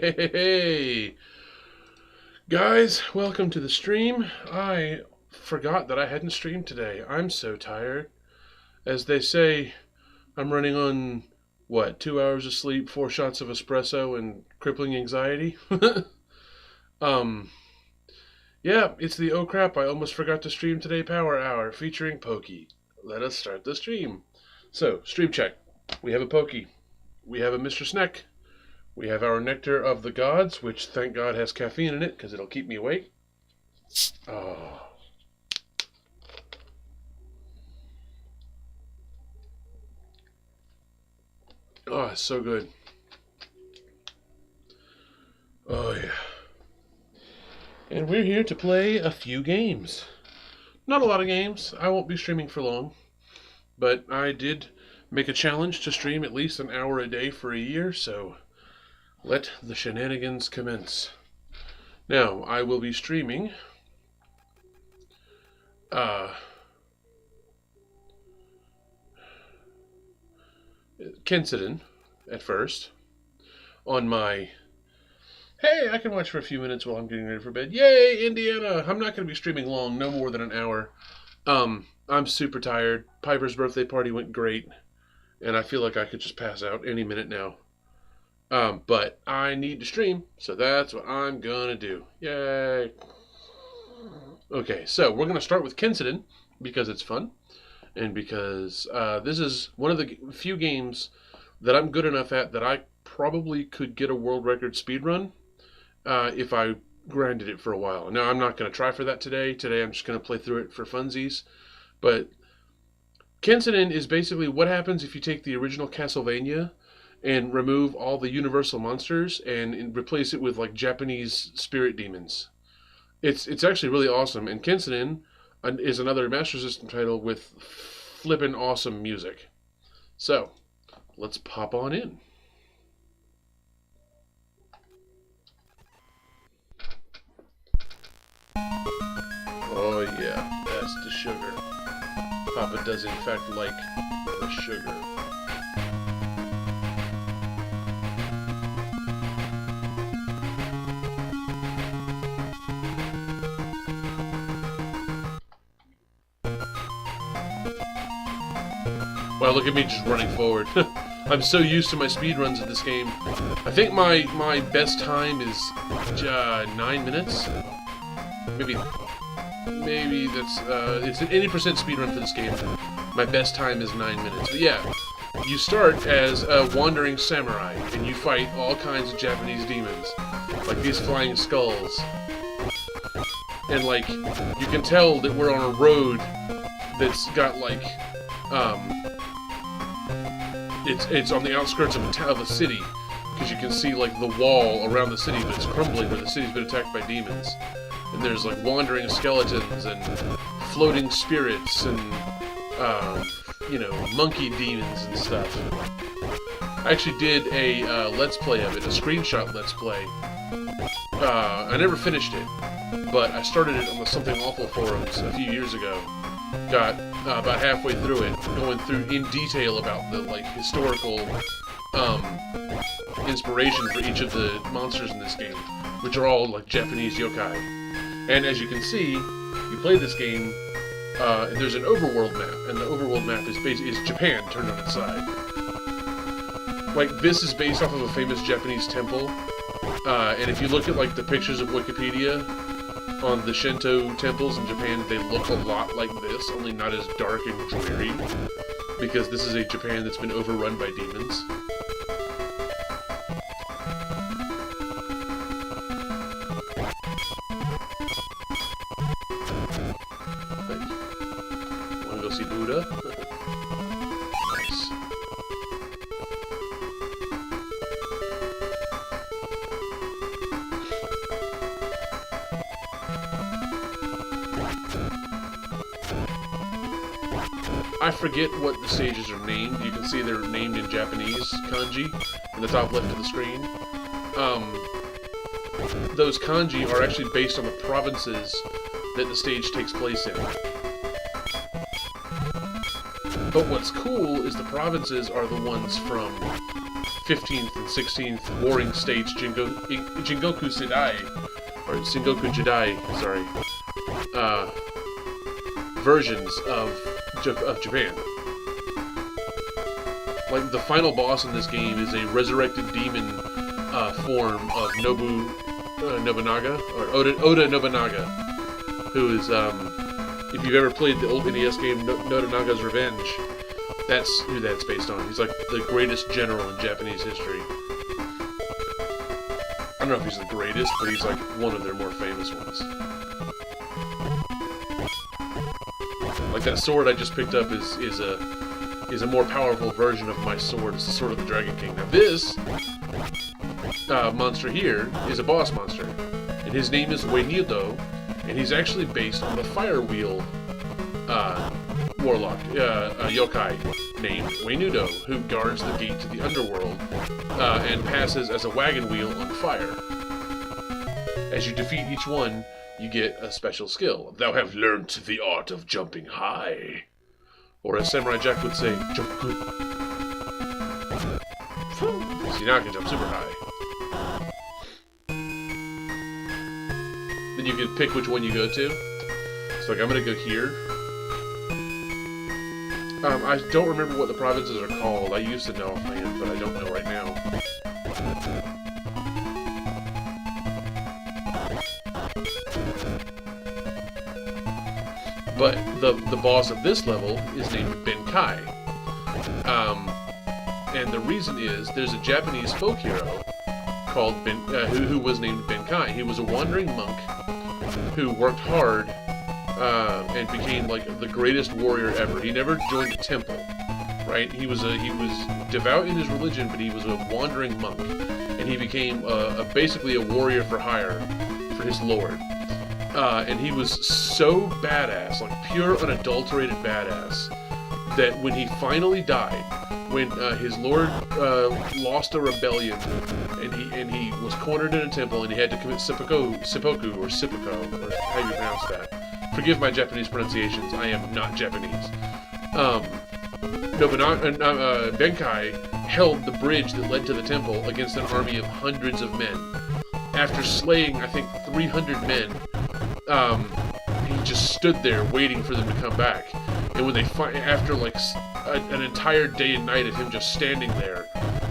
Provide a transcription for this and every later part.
Hey, guys, welcome to the stream. I forgot that I hadn't streamed today. I'm so tired. As they say, I'm running on, what, 2 hours of sleep, 4 shots of espresso, and crippling anxiety? um, yeah, it's the oh crap, I almost forgot to stream today Power Hour featuring Pokey. Let us start the stream. So, stream check. We have a Pokey. We have a Mr. Snack. We have our Nectar of the Gods, which thank God has caffeine in it because it'll keep me awake. Oh. Oh, it's so good. Oh, yeah. And we're here to play a few games. Not a lot of games. I won't be streaming for long. But I did make a challenge to stream at least an hour a day for a year, so let the shenanigans commence. Now, I will be streaming Kenseiden at first on my... Hey, I can watch for a few minutes while I'm getting ready for bed. Yay, Indiana! I'm not going to be streaming long, no more than an hour. I'm super tired. Piper's birthday party went great, and I feel like I could just pass out any minute now. But I need to stream, so that's what I'm gonna do. Yay! Okay, so we're gonna start with Kenseiden because it's fun, and because this is one of the few games that I'm good enough at that I probably could get a world record speedrun if I grinded it for a while. Now, I'm not gonna try for that today. Today, I'm just gonna play through it for funsies. But Kenseiden is basically what happens if you take the original Castlevania and remove all the universal monsters and replace it with like Japanese spirit demons. It's actually really awesome. And Kenseiden is another Master System title with flippin' awesome music. So, let's pop on in. Oh yeah, that's the sugar. Papa does in fact like the sugar. Wow, look at me just running forward. I'm so used to my speedruns of this game. I think my best time is 9 minutes. Maybe that's, it's an 80% speedrun for this game. My best time is 9 minutes. But yeah, you start as a wandering samurai, and you fight all kinds of Japanese demons. Like these flying skulls. And like, you can tell that we're on a road that's got like, it's on the outskirts of a city, because you can see like the wall around the city, but it's crumbling where the city's been attacked by demons. And there's like wandering skeletons and floating spirits and you know, monkey demons and stuff. I actually did a let's play of it, a screenshot let's play. I never finished it, but I started it on the Something Awful forums a few years ago. Got about halfway through it, going through in detail about the like historical inspiration for each of the monsters in this game, which are all like Japanese yokai. And as you can see, you play this game, and there's an overworld map, and the overworld map is Japan turned on its side. Like, this is based off of a famous Japanese temple, and if you look at like the pictures of Wikipedia on the Shinto temples in Japan, they look a lot like this, only not as dark and dreary, because this is a Japan that's been overrun by demons. Wanna go see Buddha? Nice. I forget what the stages are named. You can see they're named in Japanese kanji in the top left of the screen. Those kanji are actually based on the provinces that the stage takes place in. But what's cool is the provinces are the ones from 15th and 16th warring states, Jingoku Sedai, or Sengoku Jidai, sorry, versions of Japan. Like, the final boss in this game is a resurrected demon form of Nobunaga, or Oda Nobunaga, who is, if you've ever played the old NES game Nobunaga's Revenge, that's who that's based on. He's like the greatest general in Japanese history. I don't know if he's the greatest, but he's like one of their more famous ones. Like, that sword I just picked up is a more powerful version of my sword. It's the Sword of the Dragon King. Now this monster here is a boss monster, and his name is Weinido, and he's actually based on the Fire Wheel warlock, yokai, named Weinido, who guards the gate to the underworld, and passes as a wagon wheel on fire. As you defeat each one, you get a special skill. Thou have learnt the art of jumping high. Or as Samurai Jack would say, jump good. See, now I can jump super high. Then you can pick which one you go to. So, like, I'm gonna go here. I don't remember what the provinces are called. I used to know offhand, but I don't know right now. But the boss of this level is named Benkai. And the reason is, there's a Japanese folk hero called who was named Benkai. He was a wandering monk who worked hard and became like the greatest warrior ever. He never joined a temple, right? He was devout in his religion, but he was a wandering monk, and he became basically a warrior for hire for his lord. And he was so badass, like pure unadulterated badass, that when he finally died, when his lord lost a rebellion, and he was cornered in a temple, and he had to commit seppuku, or how you pronounce that. Forgive my Japanese pronunciations, I am not Japanese. Benkai held the bridge that led to the temple against an army of hundreds of men. After slaying, I think, 300 men, he just stood there waiting for them to come back. And when they after like an entire day and night of him just standing there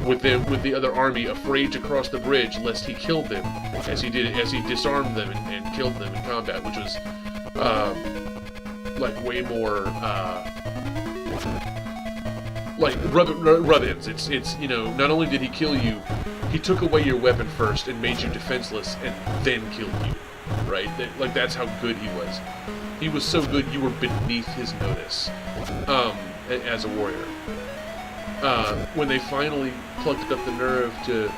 with the other army, afraid to cross the bridge lest he killed them, as he disarmed them and killed them in combat, which was like way more like rub-ins. It's you know, not only did he kill you, he took away your weapon first and made you defenseless and then killed you, right? Like, that's how good he was. He was so good you were beneath his notice as a warrior. When they finally plucked up the nerve to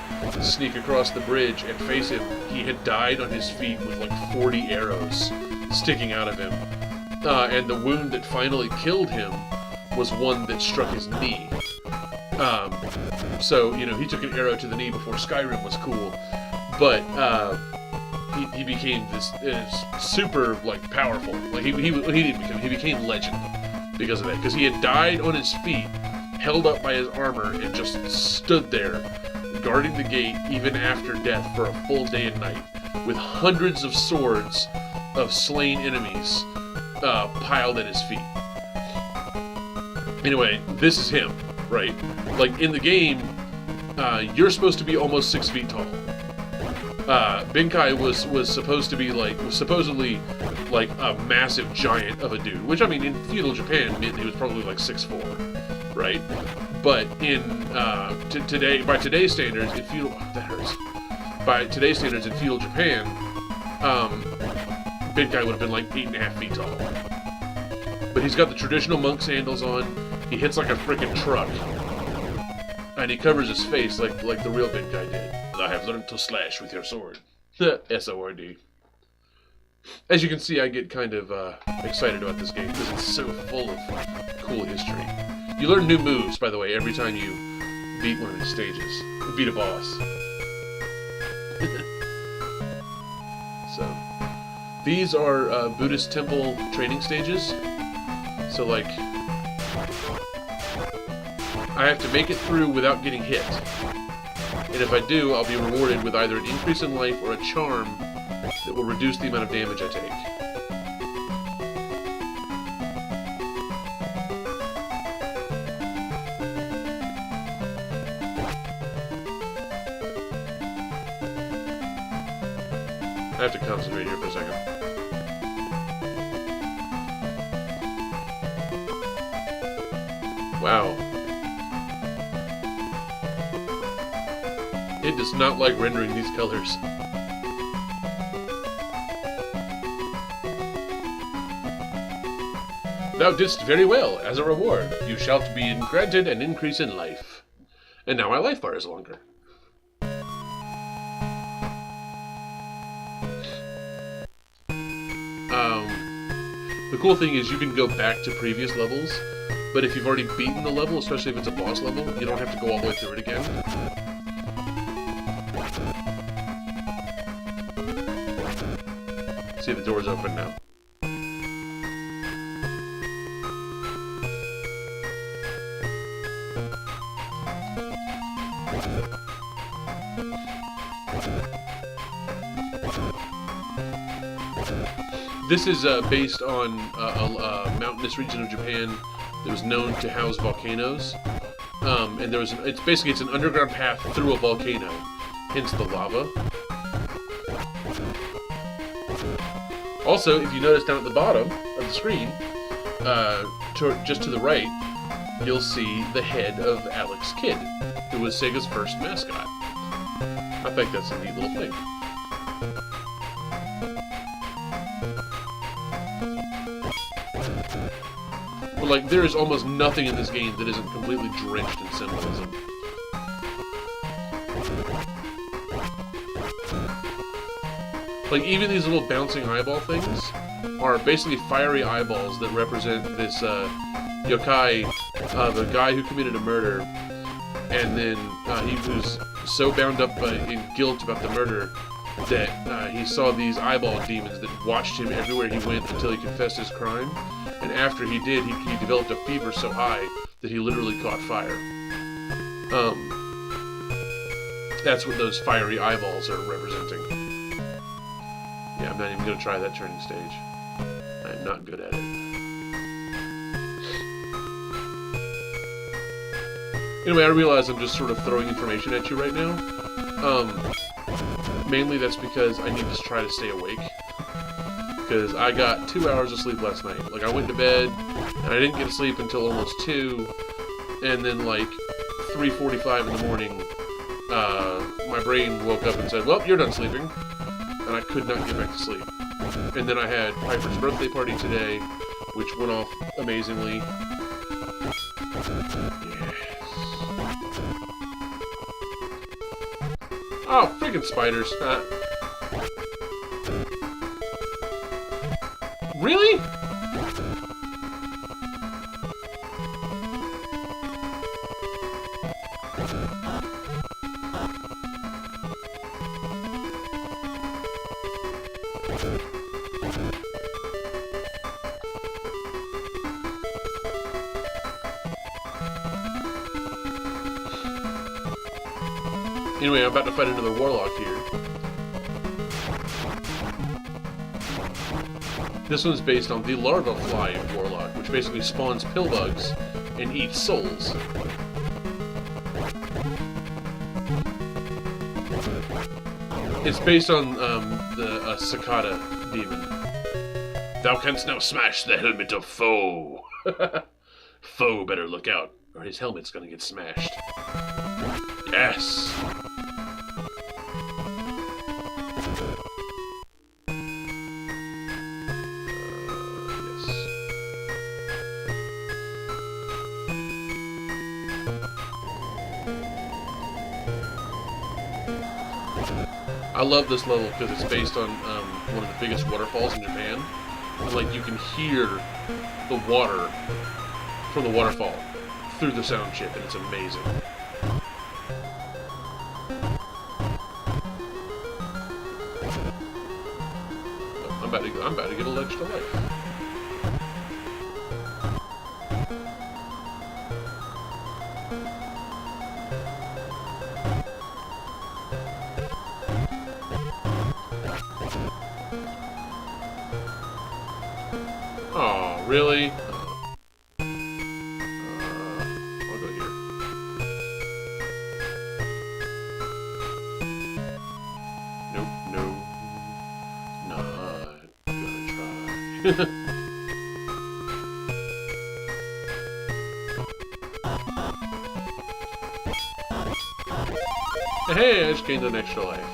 sneak across the bridge and face him, he had died on his feet with like 40 arrows sticking out of him. And the wound that finally killed him was one that struck his knee. So, you know, he took an arrow to the knee before Skyrim was cool, but he became this super, like, powerful. Like, he became legend because of that, because he had died on his feet, held up by his armor, and just stood there guarding the gate even after death for a full day and night, with hundreds of swords of slain enemies piled at his feet. Anyway, this is him, right? Like, in the game, you're supposed to be almost 6 feet tall. Benkai was supposedly like a massive giant of a dude, which, I mean, in feudal Japan meant he was probably like 6'4", right? But in by today's standards in feudal Japan, Benkai would have been like 8.5 feet tall. But he's got the traditional monk sandals on. He hits like a freaking truck, and he covers his face like the real Benkai did. I have learned to slash with your sword. S-O-R-D. As you can see, I get kind of excited about this game because it's so full of cool history. You learn new moves, by the way, every time you beat one of these stages. Beat a boss. So, these are Buddhist temple training stages. So, like, I have to make it through without getting hit. And if I do, I'll be rewarded with either an increase in life or a charm that will reduce the amount of damage I take. I have to concentrate here for a second. Wow. It does not like rendering these colors. Thou didst very well. As a reward, you shalt be granted an increase in life. And now my life bar is longer. The cool thing is you can go back to previous levels, but if you've already beaten the level, especially if it's a boss level, you don't have to go all the way through it again. See, the door's open now. This is based on a mountainous region of Japan that was known to house volcanoes, and there was it's an underground path through a volcano, hence the lava. Also, if you notice down at the bottom of the screen, just to the right, you'll see the head of Alex Kidd, who was Sega's first mascot. I think that's a neat little thing. But, like, there is almost nothing in this game that isn't completely drenched in symbolism. Like, even these little bouncing eyeball things are basically fiery eyeballs that represent this yokai, the guy who committed a murder, and then he was so bound up in guilt about the murder that he saw these eyeball demons that watched him everywhere he went until he confessed his crime. And after he did, he developed a fever so high that he literally caught fire. That's what those fiery eyeballs are representing. Yeah, I'm not even going to try that turning stage. I am not good at it. Anyway, I realize I'm just sort of throwing information at you right now. Mainly that's because I need to try to stay awake. Because I got 2 hours of sleep last night. Like, I went to bed, and I didn't get to sleep until almost 2, and then, like, 3:45 in the morning, my brain woke up and said, well, you're done sleeping. And I could not get back to sleep. And then I had Piper's birthday party today, which went off amazingly. Yes. Oh, freaking spiders. Really? Anyway, I'm about to fight another warlock here. This one's based on the larva fly of Warlock, which basically spawns pillbugs and eats souls. It's based on the cicada demon. Thou canst now smash the helmet of foe. Foe better look out, or his helmet's gonna get smashed. Yes! I love this level because it's based on one of the biggest waterfalls in Japan. And, like, you can hear the water from the waterfall through the sound chip, and it's amazing. I'm about to get a ledge to life. Oh, really? I'll go here. Nope, no. Not gonna try. Hey, I just gained an extra life.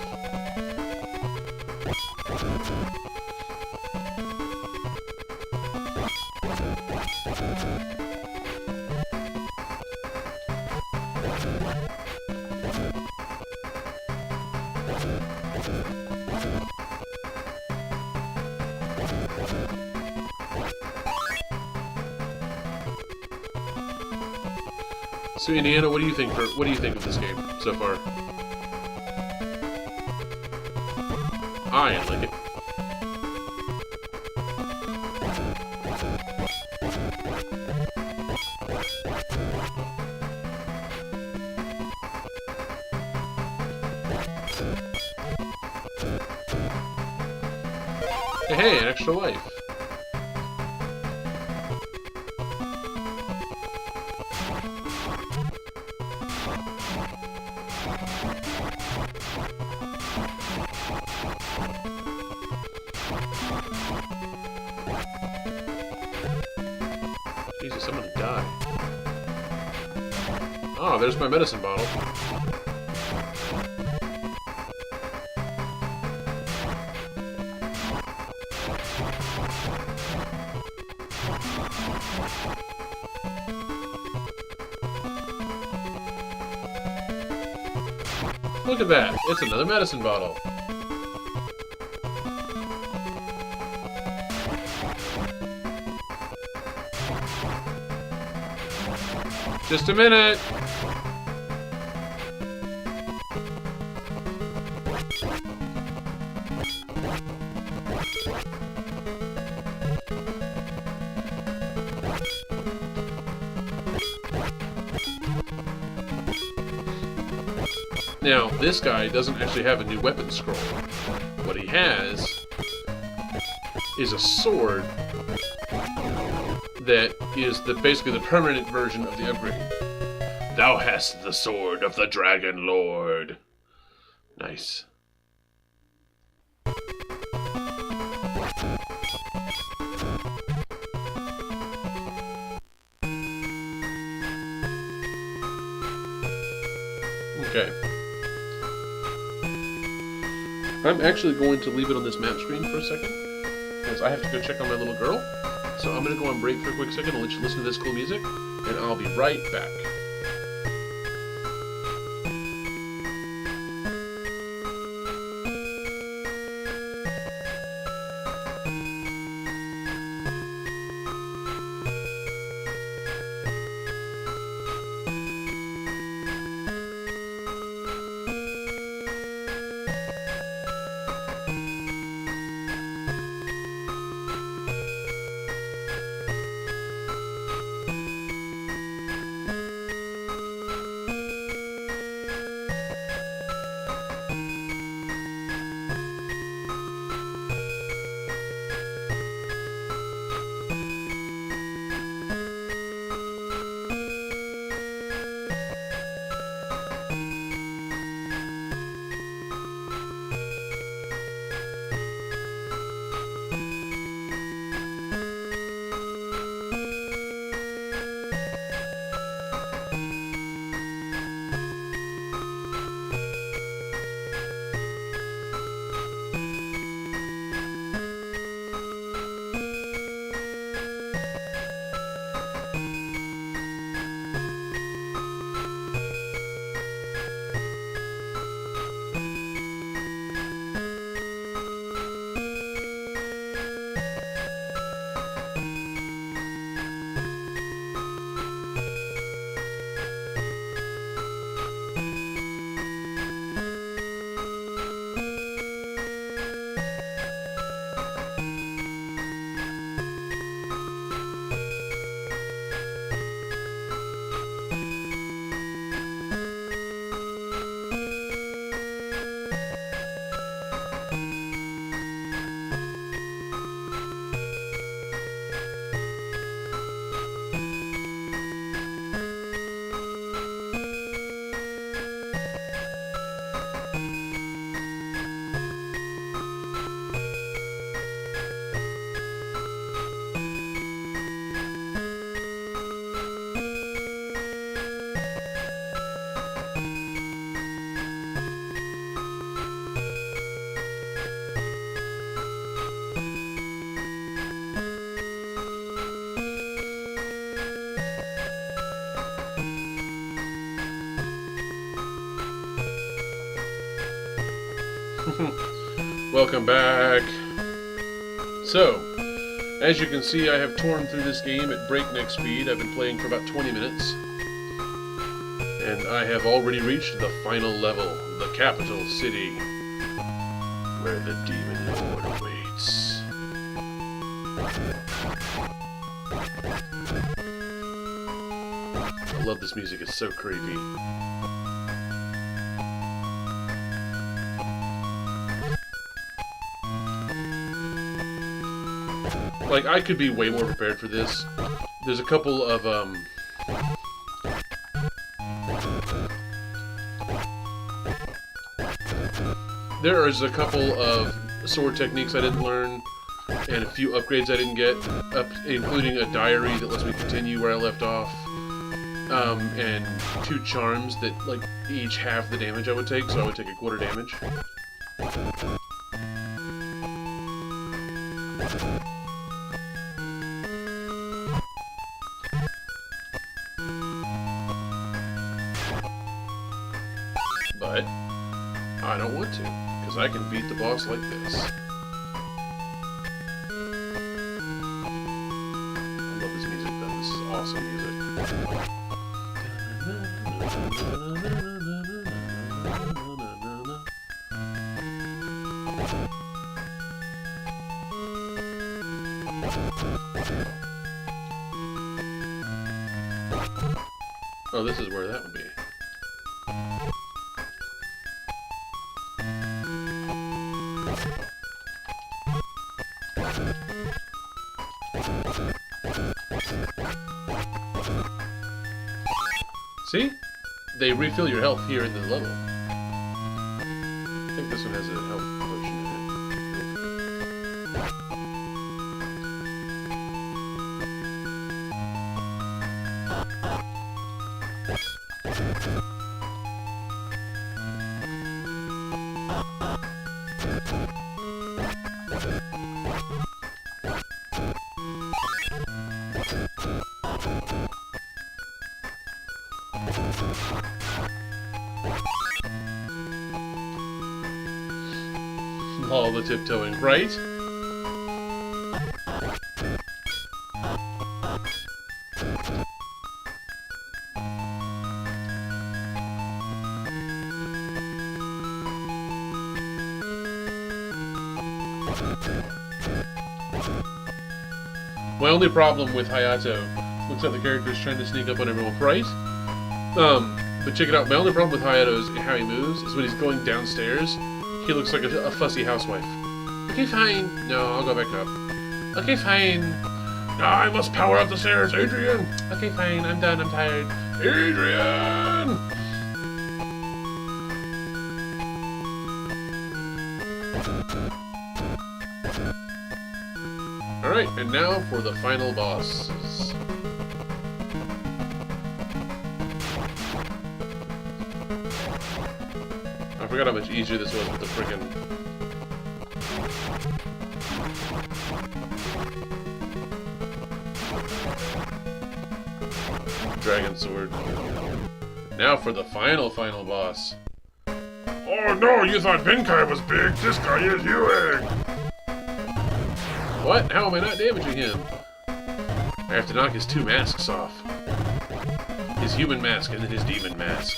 So, Indiana, what do you think of this game so far? I like it. Hey, an extra life. Jesus, I'm gonna die. Oh, there's my medicine bottle. Look at that. It's another medicine bottle. Just a minute. Now, this guy doesn't actually have a new weapon scroll. What he has is a sword that is basically the permanent version of the upgrade. Thou hast the sword of the Dragon Lord. Nice. Okay. I'm actually going to leave it on this map screen for a second, because I have to go check on my little girl. So I'm going to go on break for a quick second and let you listen to this cool music, and I'll be right back. Welcome back. So, as you can see, I have torn through this game at breakneck speed. I've been playing for about 20 minutes. And I have already reached the final level, the capital city, where the Demon Lord awaits. I love this music, it's so creepy. Like, I could be way more prepared for this. There's a couple of, there is a couple of sword techniques I didn't learn, and a few upgrades I didn't get, including a diary that lets me continue where I left off, and 2 charms that, like, each half the damage I would take, so I would take a quarter damage. But I don't want to, because I can beat the boss like this. I love this music though, this is awesome music. Oh, this is where that would be. See? They refill your health here in the level. I think this one has a health potion in all the tiptoeing, right? My only problem with Hayato, looks like the character's trying to sneak up on everyone, right? But check it out, my only problem with Hayato is how he moves, is when he's going downstairs, he looks like a fussy housewife. Okay, fine. No, I'll go back up. Okay, fine. No, I must power up the stairs, Adrian! Okay, fine, I'm done, I'm tired. Adrian! Alright, and now for the final bosses. I forgot how much easier this was with the frickin' dragon sword. Now for the final boss. Oh no, you thought Benkai was big, this guy is huge! What? How am I not damaging him? I have to knock his 2 masks off. His human mask and then his demon mask.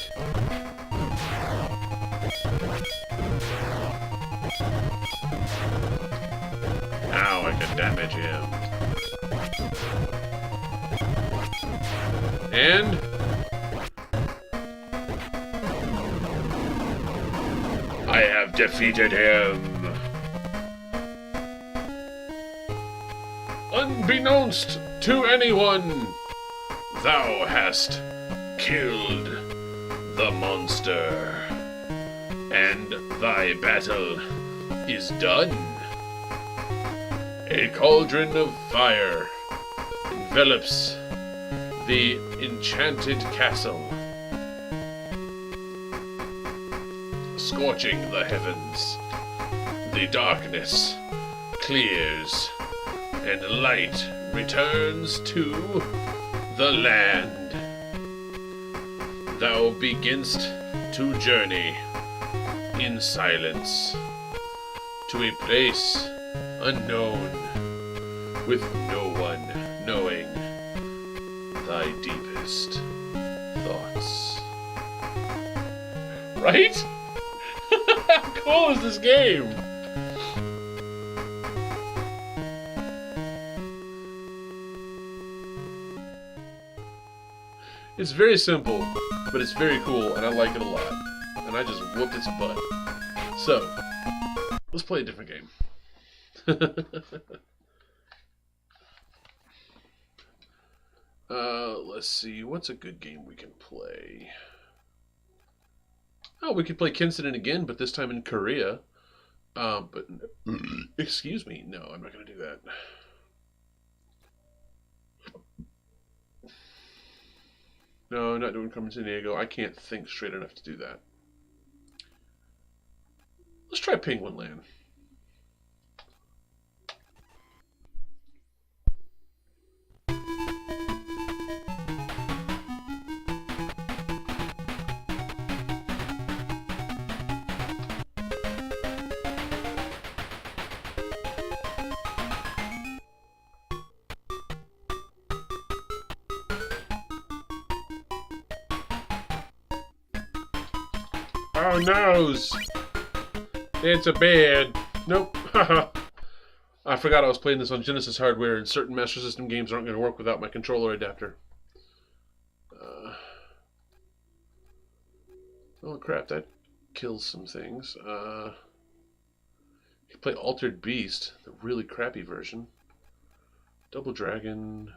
Now I can damage him. And... I have defeated him! Unbeknownst to anyone, thou hast killed the monster, and thy battle is done. A cauldron of fire envelops the enchanted castle, scorching the heavens. The darkness clears, and light returns to the land. Thou beginst to journey in silence to a place unknown, with no one knowing thy deepest thoughts. Right? How cool is this game? It's very simple, but it's very cool, and I like it a lot. And I just whooped its butt. So, let's play a different game. Let's see, what's a good game we can play? Oh, we could play Kenseiden again, but this time in Korea. But, excuse me, no, I'm not going to do that. No, I'm not doing Carmen San Diego. I can't think straight enough to do that. Let's try Penguin Land. Oh, noes! It's a bed. Nope. I forgot I was playing this on Genesis hardware, and certain Master System games aren't going to work without my controller adapter. Oh crap, that kills some things. You can play Altered Beast, the really crappy version. Double Dragon.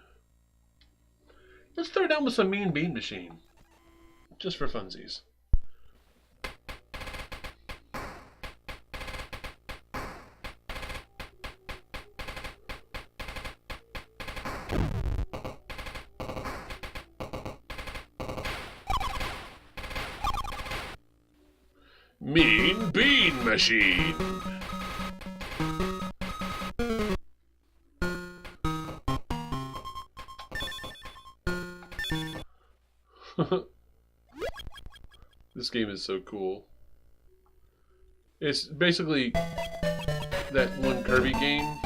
Let's throw down with some Mean Bean Machine. Just for funsies. Mean Bean Machine. This game is so cool. It's basically that one Kirby game.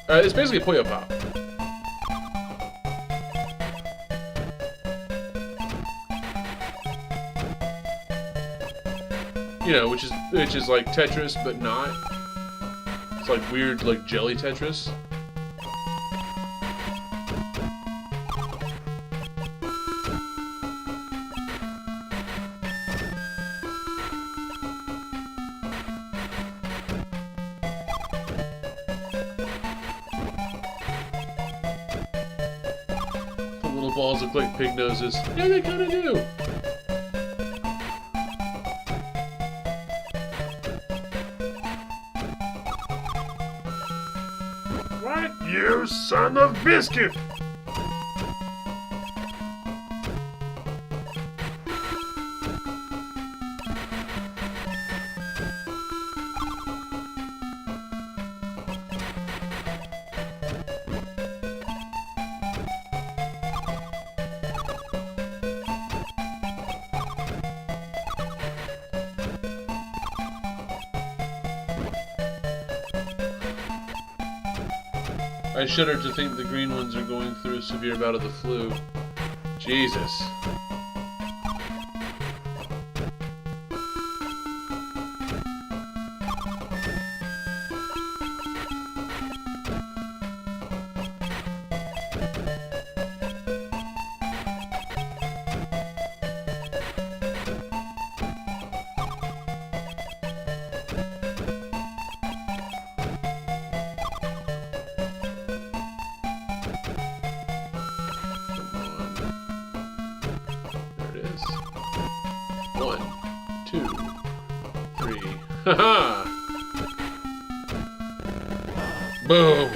It's basically Puyo Pop. You know, which is like Tetris, but not. It's like weird, like jelly Tetris. The little balls look like pig noses. Yeah, they kind of do. You son of biscuit! I shudder to think the green ones are going through a severe bout of the flu. Jesus. Haha! Boom!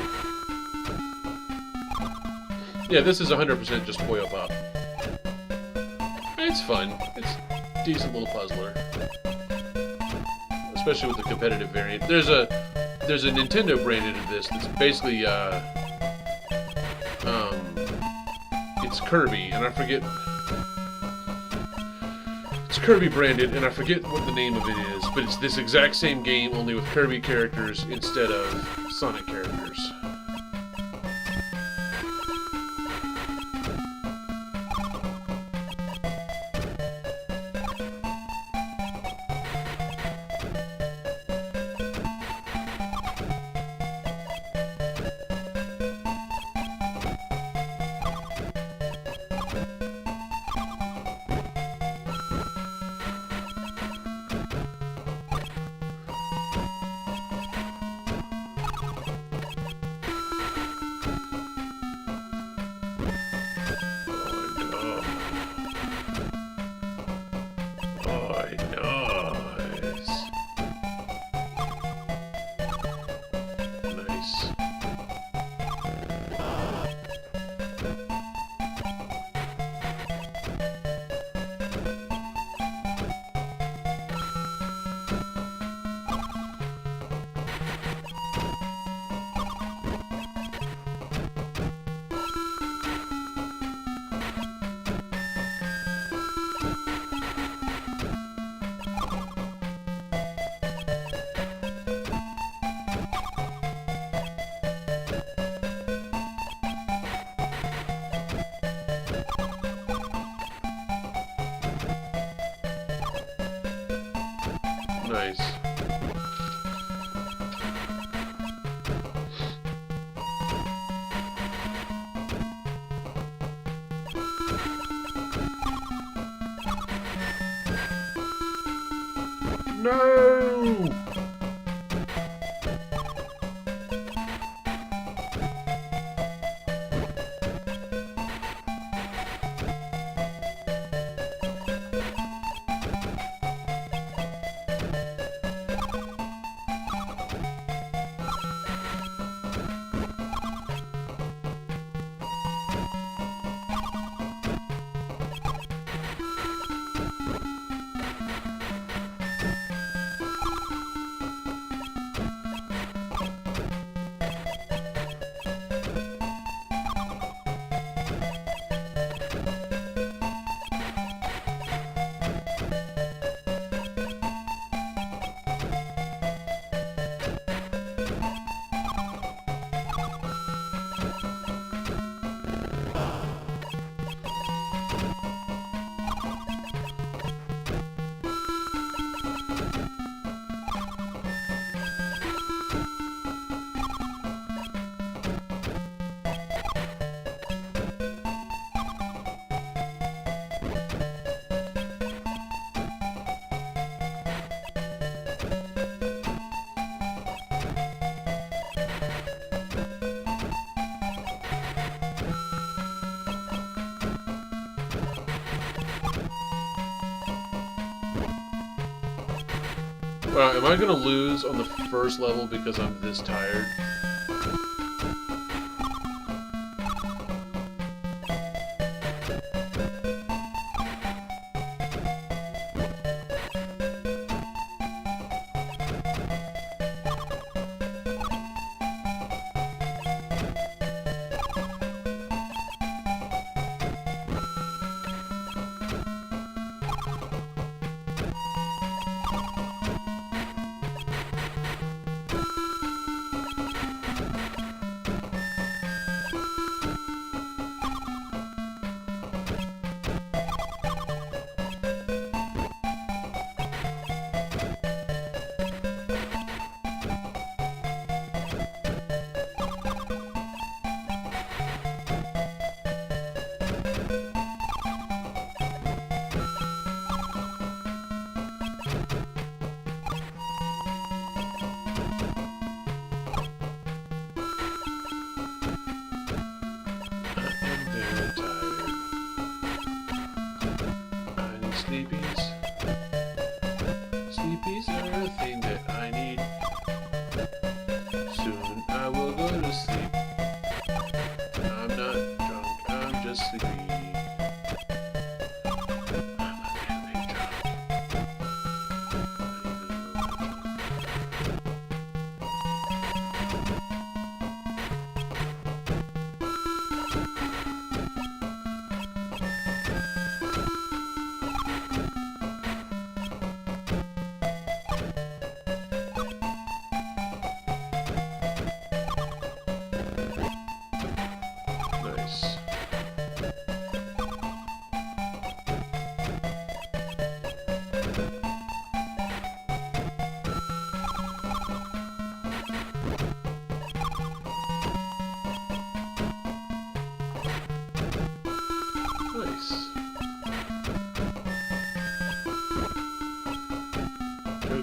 Yeah, this is 100% just Puyo Pop. It's fun. It's a decent little puzzler. Especially with the competitive variant. There's a Nintendo branded of this that's basically it's Kirby, and I forget. It's it's Kirby branded, and I forget what the name of it is, but it's this exact same game, only with Kirby characters instead of Sonic characters. Nice. No! Am I gonna lose on the first level because I'm this tired?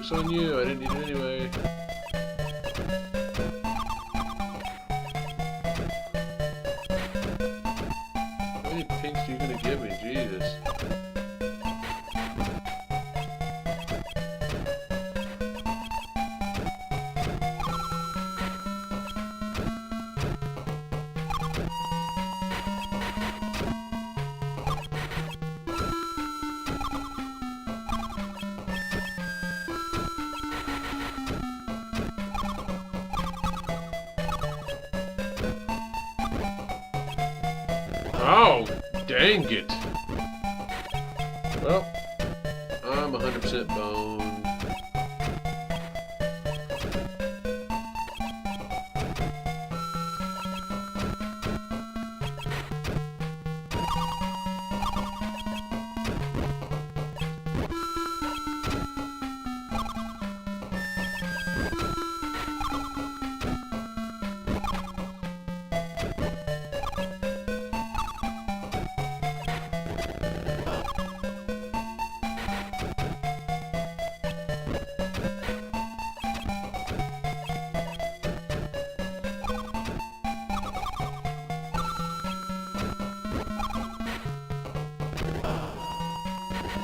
Joke's on you, I didn't need it anyway. How many pinks are you gonna give me? Jesus. Oh, dang it. Well, I'm 100% boned.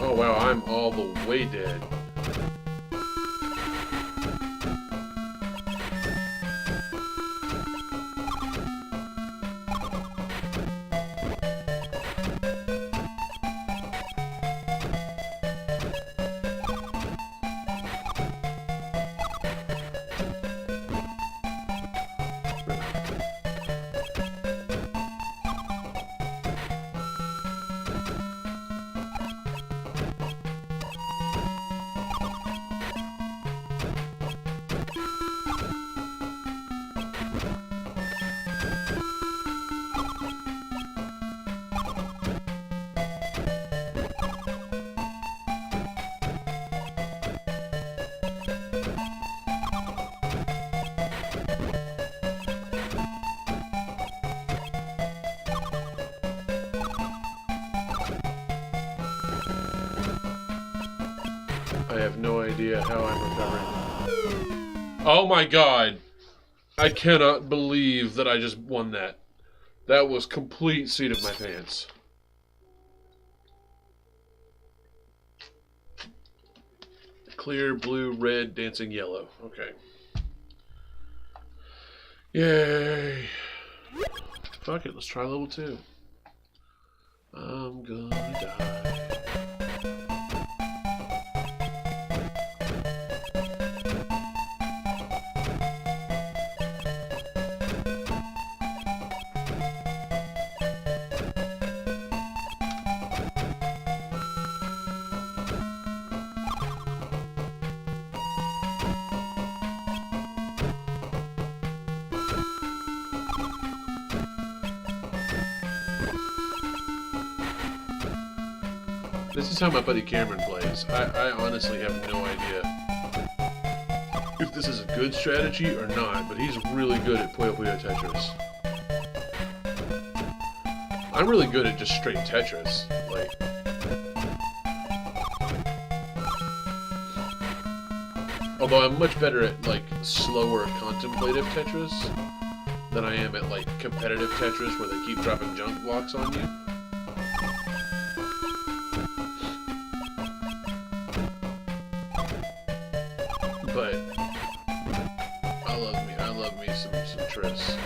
Oh wow, I'm all the way dead. I have no idea how I'm recovering. Oh my god! I cannot believe that I just won that. That was complete seat of my pants. Clear, blue, red, dancing yellow. Okay. Yay! Fuck it, let's try level 2. I'm gonna die. This is how my buddy Cameron plays. I honestly have no idea if this is a good strategy or not, but he's really good at Puyo Puyo Tetris. I'm really good at just straight Tetris. Like, although I'm much better at like slower contemplative Tetris than I am at like competitive Tetris where they keep dropping junk blocks on you. But I love me some Tris.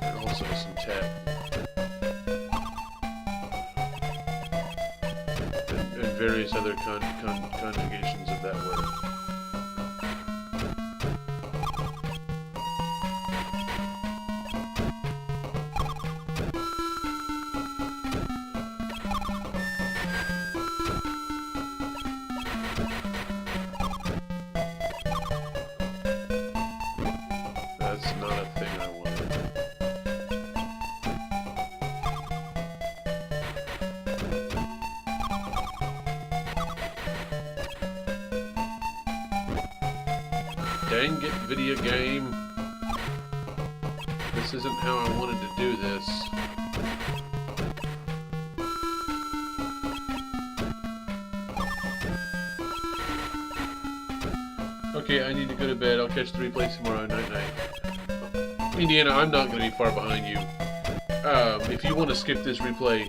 And also some tap. And various other conjugations of that word. That's not a thing I wanted. Dang it, video game. This isn't how I wanted to do this. Okay, I need to go to bed. I'll catch the replay tomorrow. Night. Indiana, I'm not going to be far behind you. If you want to skip this replay,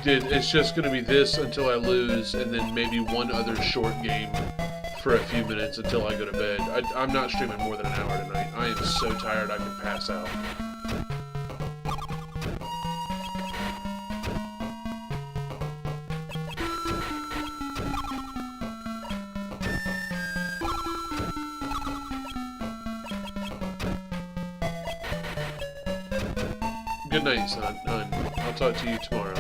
it's just going to be this until I lose, and then maybe one other short game for a few minutes until I go to bed. I'm not streaming more than an hour tonight. I am so tired I can pass out. Good night, son. I'll talk to you tomorrow.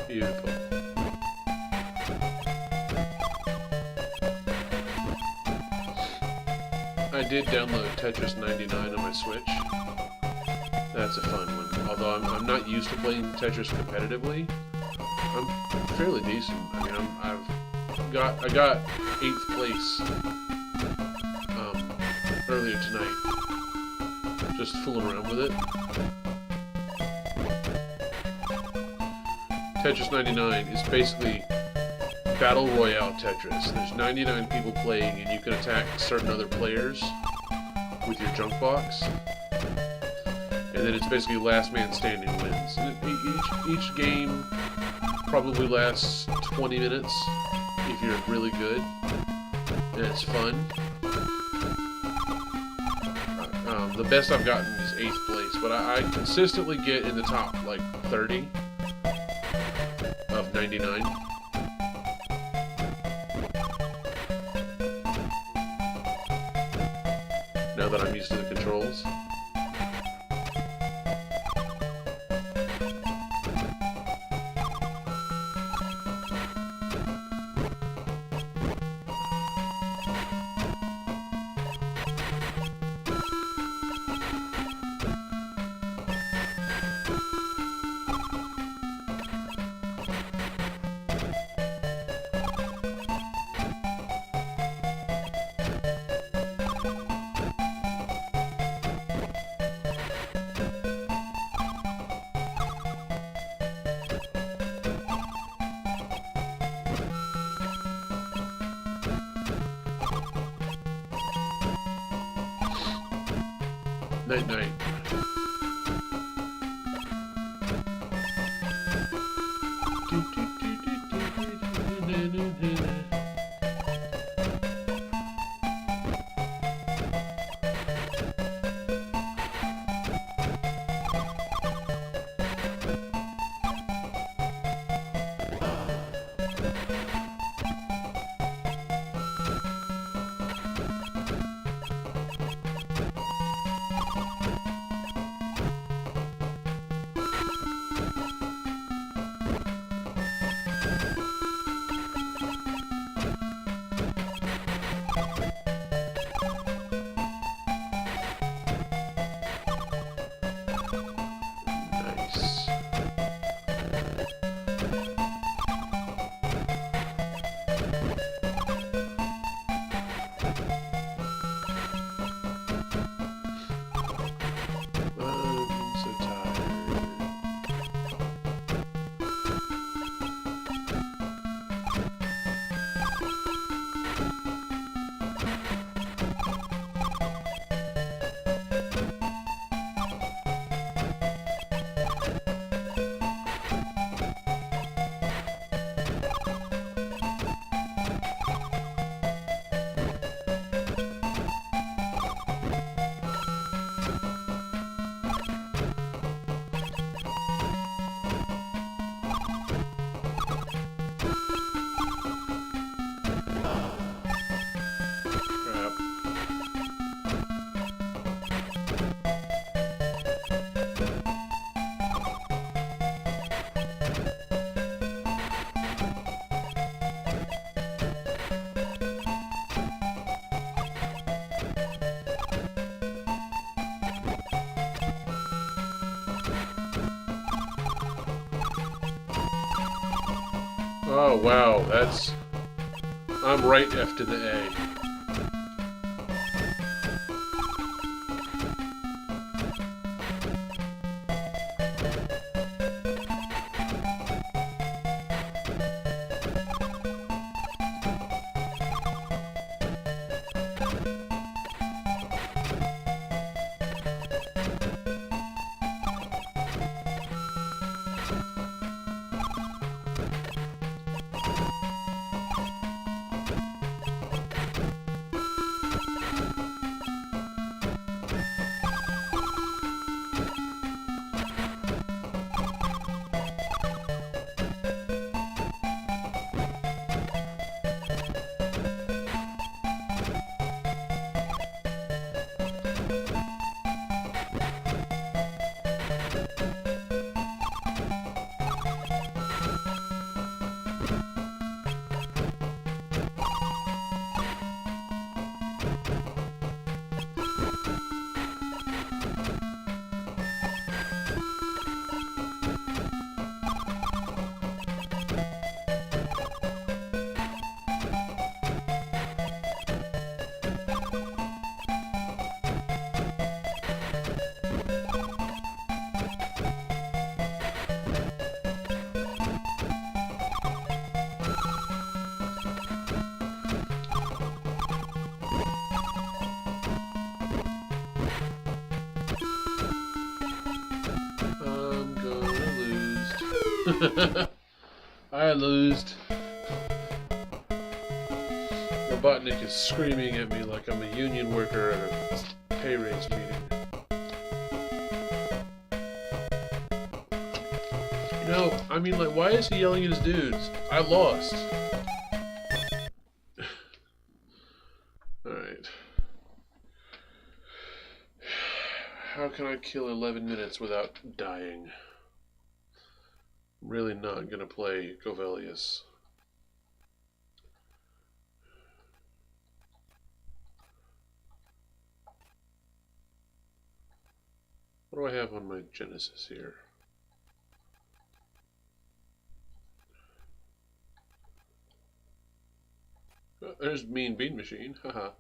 Beautiful. I did download Tetris 99 on my Switch. That's a fun one. Although I'm not used to playing Tetris competitively, I'm fairly decent. I mean, I got 8th place earlier tonight, just fooling around with it. Tetris 99 is basically Battle Royale Tetris. There's 99 people playing, and you can attack certain other players with your junk box. And then it's basically last man standing wins. And each game probably lasts 20 minutes if you're really good. And it's fun. The best I've gotten is 8th place, but I consistently get in the top, like, 30. Of 99. Now that I'm used to the controls. Night night. Oh, wow, that's... I'm right F to the A. I lost. Robotnik is screaming at me like I'm a union worker at a pay raise meeting. You know, I mean, like, why is he yelling at his dudes? I lost. Alright. How can I kill 11 minutes without dying? I'm really not gonna play Govelius. What do I have on my Genesis here? Oh, there's Mean Bean Machine, haha.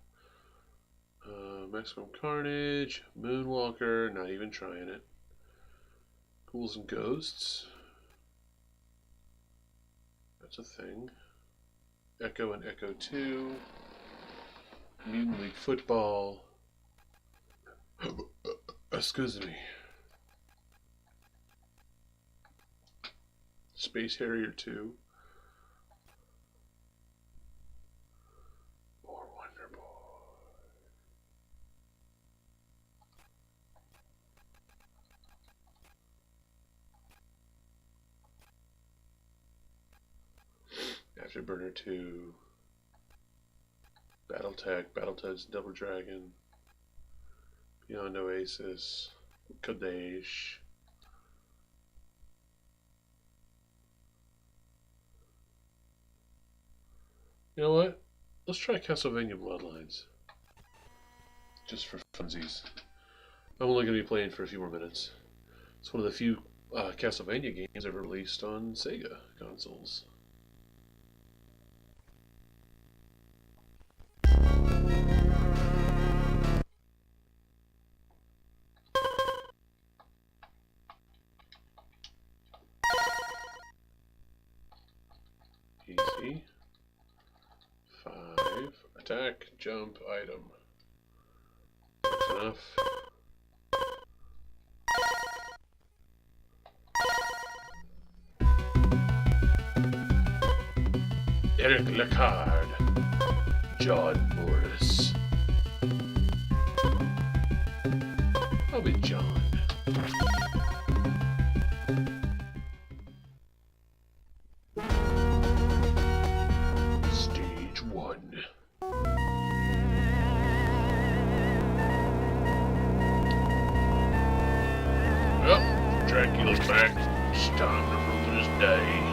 Maximum Carnage, Moonwalker, not even trying it. Ghouls and Ghosts. That's a thing. Echo and Echo 2. Mutant League Football. Excuse me. Space Harrier 2. More Wonder Boy. Afterburner 2. Battletech, Battletoads Double Dragon. Beyond Oasis. Kadesh. You know what? Let's try Castlevania Bloodlines. Just for funsies. I'm only going to be playing for a few more minutes. It's one of the few Castlevania games ever released on Sega consoles. Easy. 5. Attack, jump, item. That's enough. Eric Lecard. John Morris. I'll be John. Stage 1. Well, Dracula's back. It's time to rule his day.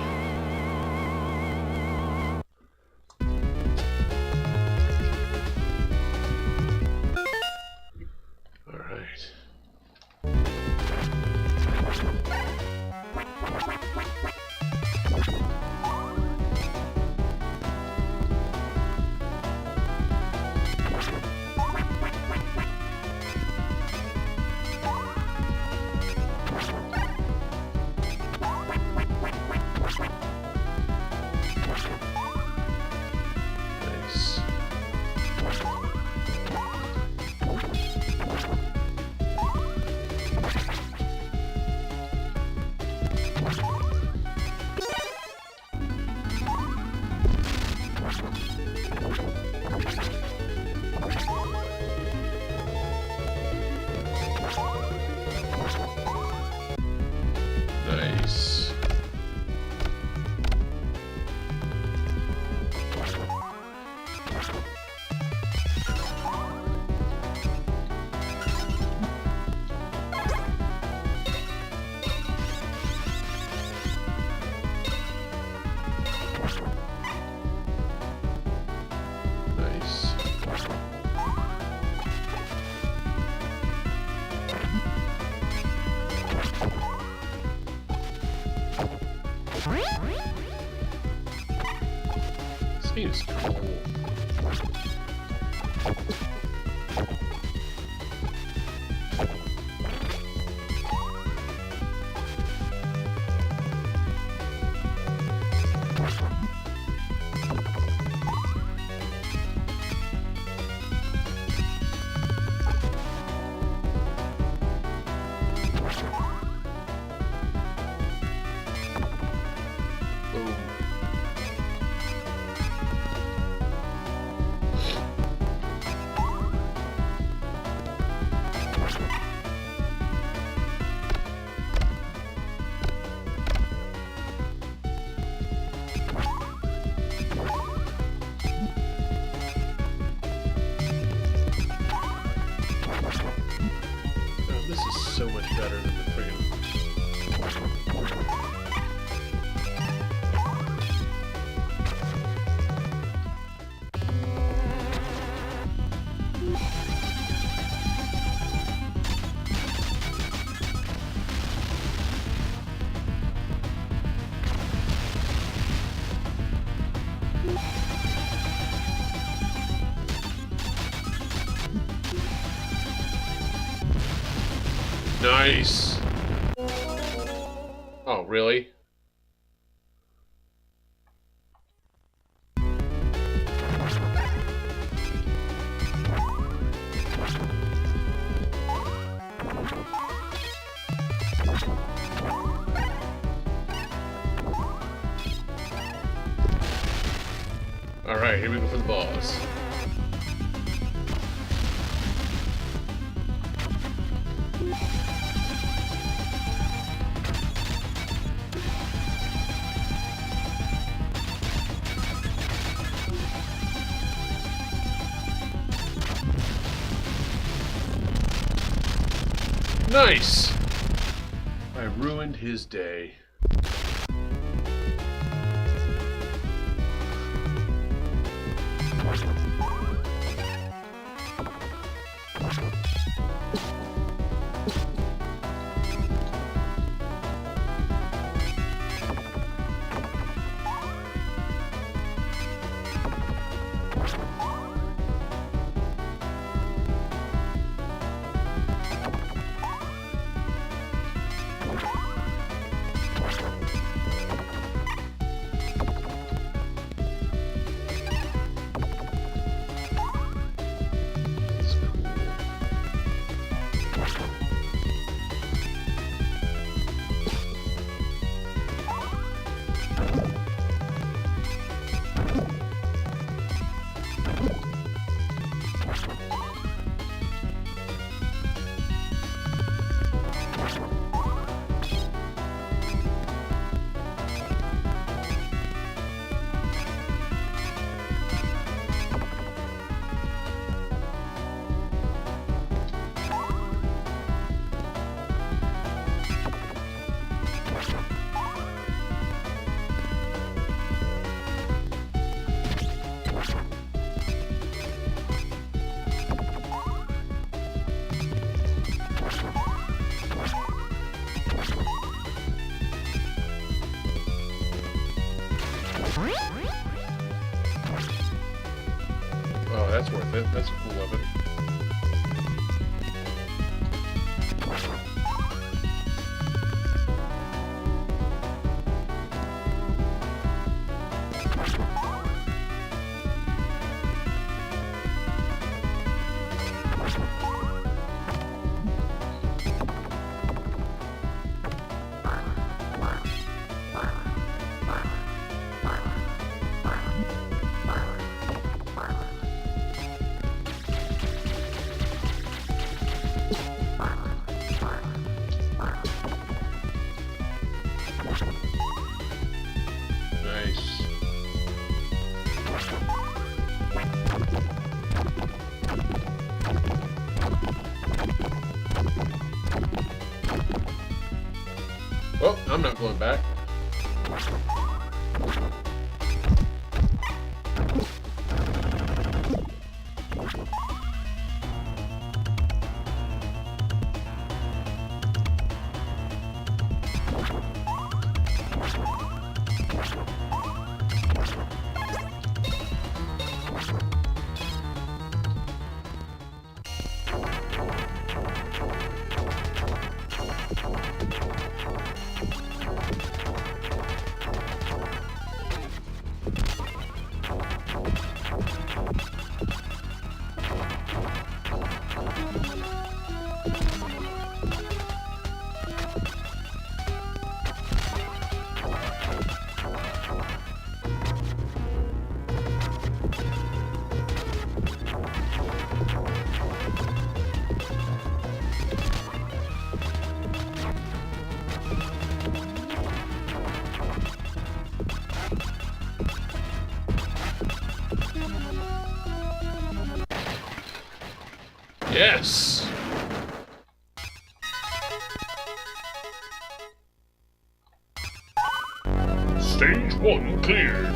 This game is cool. So much better than the friggin' Nice! Oh, really? Alright, here we go for the boss. Nice! I ruined his day. Oh, that's worth it. That's a cool weapon. Nice. Oh, I'm not going back. Yes! Stage 1 cleared.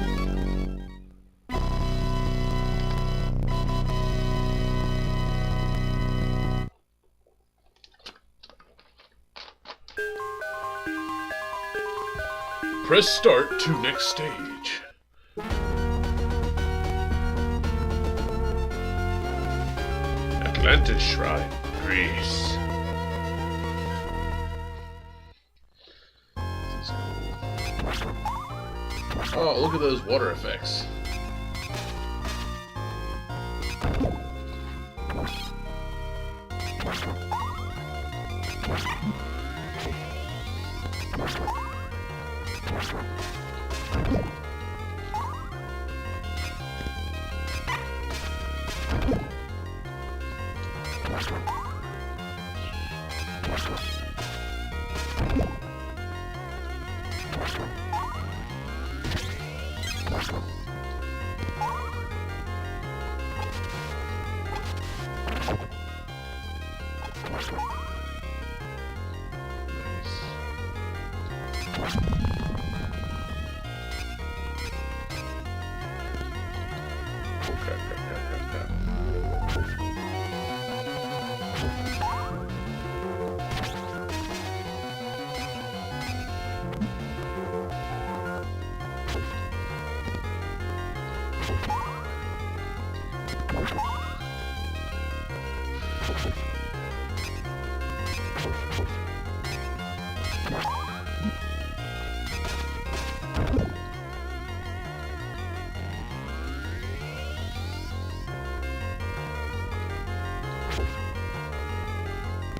Press start to next stage. Atlantis Shrine, Greece. Oh, look at those water effects.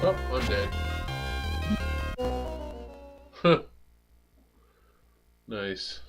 Oh, I'm dead. Huh. Nice.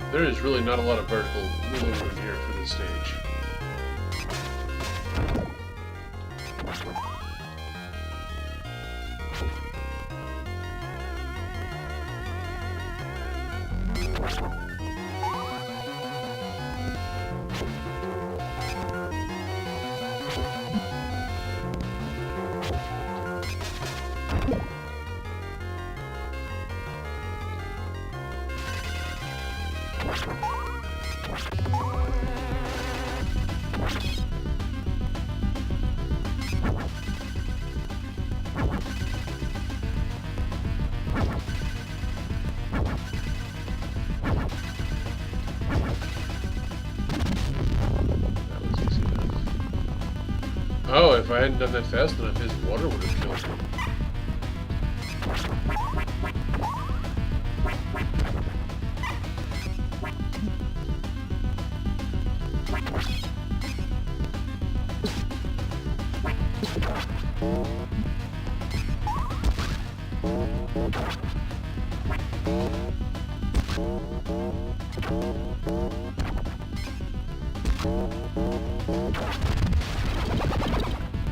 There is really not a lot of vertical wiggle room here for this stage. Oh, if I hadn't done that fast enough, his water would have killed me.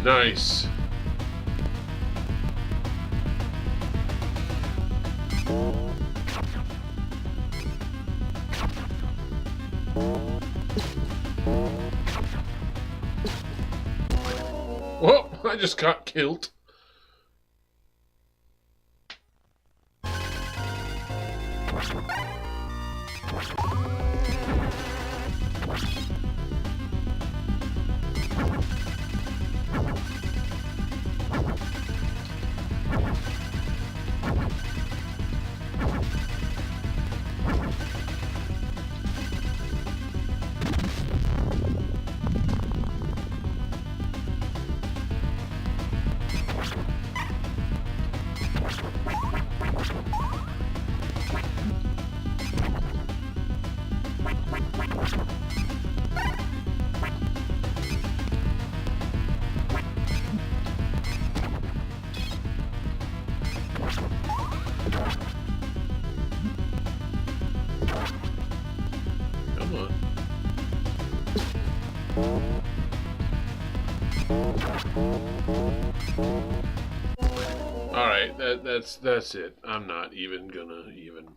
Nice. Whoa, I just got killed. right, that's it. I'm not even gonna even.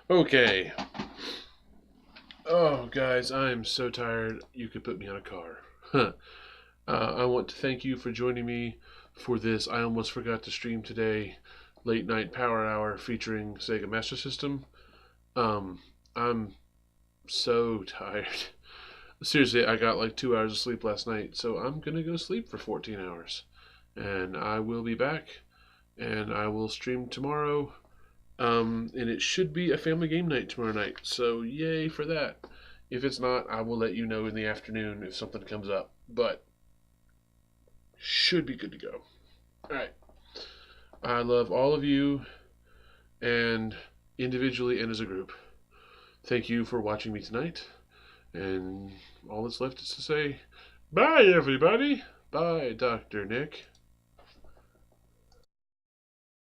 Okay. Oh, guys, I am so tired. You could put me on a car. I want to thank you for joining me for this. I almost forgot to stream today. Late night power hour featuring Sega Master System. I'm so tired. Seriously, I got like 2 hours of sleep last night, so I'm gonna go sleep for 14 hours. And I will be back, and I will stream tomorrow. And it should be a family game night tomorrow night, so yay for that. If it's not, I will let you know in the afternoon if something comes up, but should be good to go. Alright. I love all of you, and individually and as a group. Thank you for watching me tonight. And all that's left is to say, bye, everybody. Bye, Dr. Nick.